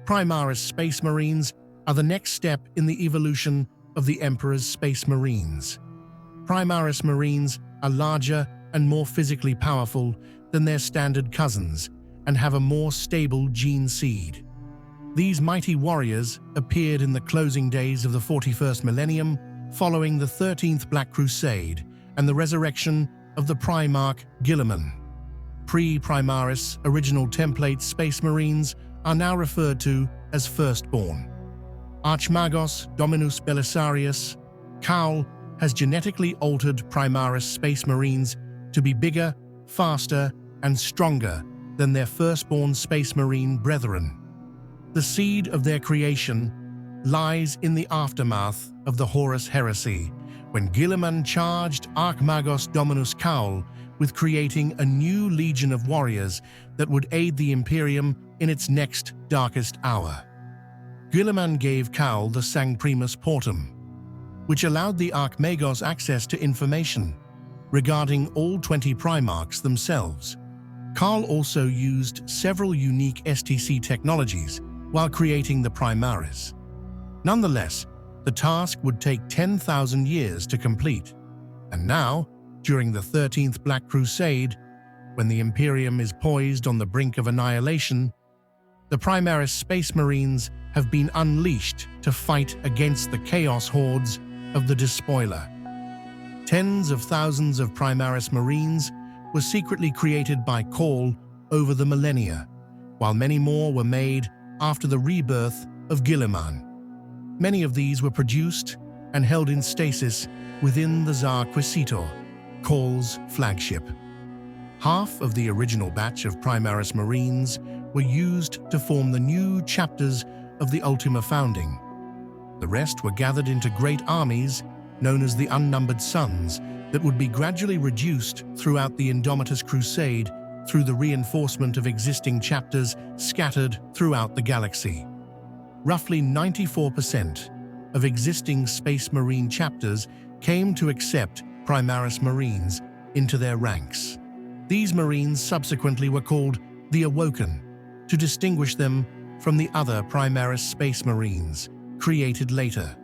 Primaris Space Marines are the next step in the evolution of the Emperor's Space Marines. Primaris Marines are larger and more physically powerful than their standard cousins and have a more stable gene seed. These mighty warriors appeared in the closing days of the 41st Millennium following the 13th Black Crusade and the resurrection of the Roboute Guilliman. Pre-Primaris original template Space Marines are now referred to as Firstborn. Archmagos Dominus Belisarius, Cawl has genetically altered Primaris Space Marines to be bigger, faster, and stronger than their Firstborn Space Marine brethren. The seed of their creation lies in the aftermath of the Horus Heresy, when Guilliman charged Archmagos Dominus Cawl with creating a new legion of warriors that would aid the Imperium in its next darkest hour. Guilliman gave Cawl the Primaris Portum, which allowed the Archmagos access to information regarding all 20 Primarchs themselves. Cawl also used several unique STC technologies while creating the Primaris. Nonetheless, the task would take 10,000 years to complete. And now, during the 13th Black Crusade, when the Imperium is poised on the brink of annihilation, the Primaris Space Marines have been unleashed to fight against the chaos hordes of the Despoiler. Tens of thousands of Primaris Marines were secretly created by Cawl over the millennia, while many more were made after the rebirth of Guilliman. Many of these were produced and held in stasis within the Zarquisitor, Cawl's flagship. Half of the original batch of Primaris Marines were used to form the new chapters of the Ultima Founding. The rest were gathered into great armies known as the Unnumbered Sons that would be gradually reduced throughout the Indomitus Crusade through the reinforcement of existing chapters scattered throughout the galaxy. Roughly 94% of existing Space Marine chapters came to accept Primaris Marines into their ranks. These Marines subsequently were called the Awoken to distinguish them from the other Primaris Space Marines created later.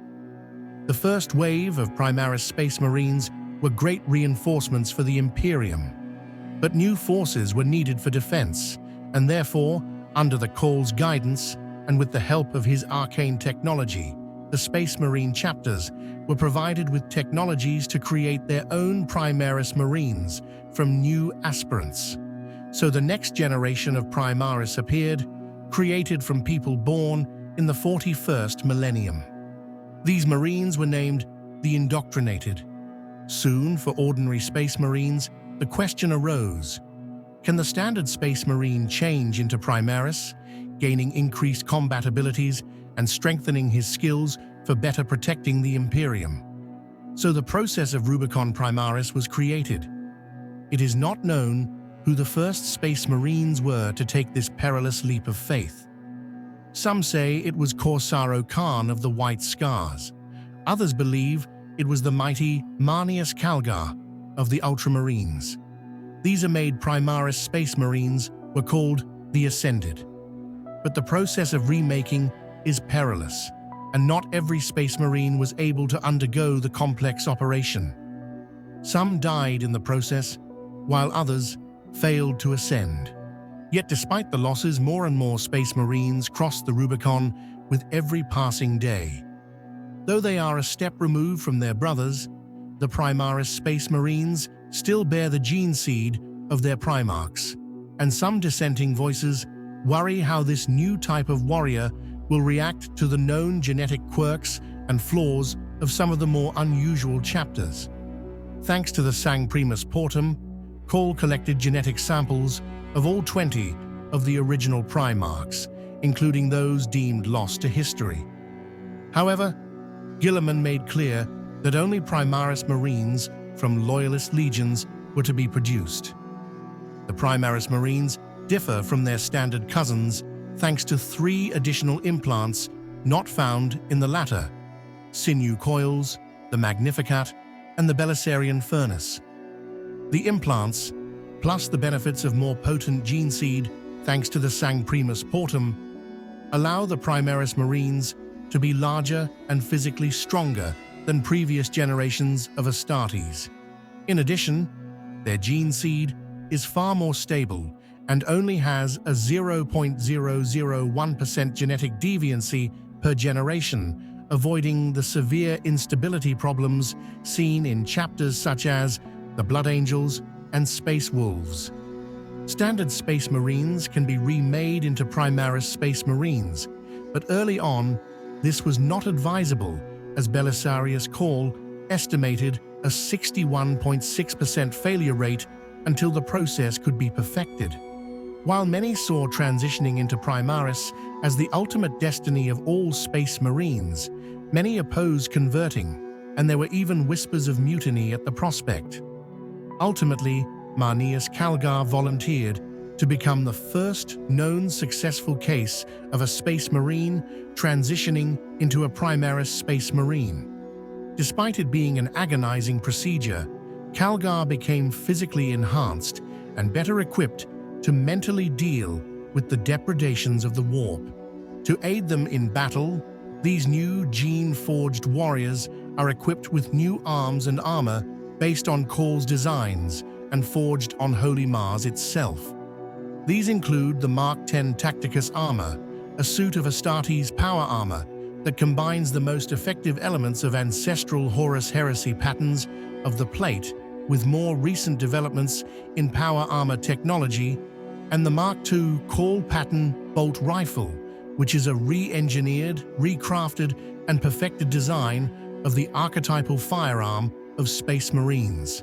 The first wave of Primaris Space Marines were great reinforcements for the Imperium, but new forces were needed for defense, and therefore, under the Cawl's guidance and with the help of his arcane technology, the Space Marine chapters were provided with technologies to create their own Primaris Marines from new aspirants. So the next generation of Primaris appeared, created from people born in the 41st Millennium. These Marines were named the Indoctrinated. Soon, for ordinary Space Marines, the question arose: can the standard Space Marine change into Primaris, gaining increased combat abilities and strengthening his skills for better protecting the Imperium? So the process of Rubicon Primaris was created. It is not known who the first Space Marines were to take this perilous leap of faith. Some say it was Corsaro Khan of the White Scars. Others believe it was the mighty Marnius Calgar of the Ultramarines. These made Primaris Space Marines were called the Ascended. But the process of remaking is perilous, and not every Space Marine was able to undergo the complex operation. Some died in the process, while others failed to ascend. Yet despite the losses, more and more Space Marines crossed the Rubicon with every passing day. Though they are a step removed from their brothers, the Primaris Space Marines still bear the gene seed of their Primarchs, and some dissenting voices worry how this new type of warrior will react to the known genetic quirks and flaws of some of the more unusual chapters. Thanks to the Primaris Portum, Cawl collected genetic samples of all 20 of the original Primarchs, including those deemed lost to history. However, Guilliman made clear that only Primaris Marines from Loyalist legions were to be produced. The Primaris Marines differ from their standard cousins thanks to 3 additional implants not found in the latter: sinew coils, the Magnificat, and the Belisarian furnace. The implants, plus the benefits of more potent gene seed thanks to the Primaris Portum, allow the Primaris Marines to be larger and physically stronger than previous generations of Astartes. In addition, their gene seed is far more stable and only has a 0.001% genetic deviancy per generation, avoiding the severe instability problems seen in chapters such as the Blood Angels and Space Wolves. Standard Space Marines can be remade into Primaris Space Marines, but early on, this was not advisable, as Belisarius Call estimated a 61.6% failure rate until the process could be perfected. While many saw transitioning into Primaris as the ultimate destiny of all Space Marines, many opposed converting, and there were even whispers of mutiny at the prospect. Ultimately, Marneus Calgar volunteered to become the first known successful case of a Space Marine transitioning into a Primaris Space Marine. Despite it being an agonizing procedure, Calgar became physically enhanced and better equipped to mentally deal with the depredations of the warp. To aid them in battle, these new gene-forged warriors are equipped with new arms and armor based on Call's designs and forged on Holy Mars itself. These include the Mark X Tacticus armor, a suit of Astartes power armor that combines the most effective elements of ancestral Horus Heresy patterns of the plate with more recent developments in power armor technology, and the Mark II Call pattern bolt rifle, which is a re-engineered, recrafted, and perfected design of the archetypal firearm of Space Marines.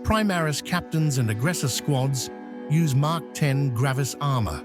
Primaris captains and aggressor squads use Mark X Gravis armor,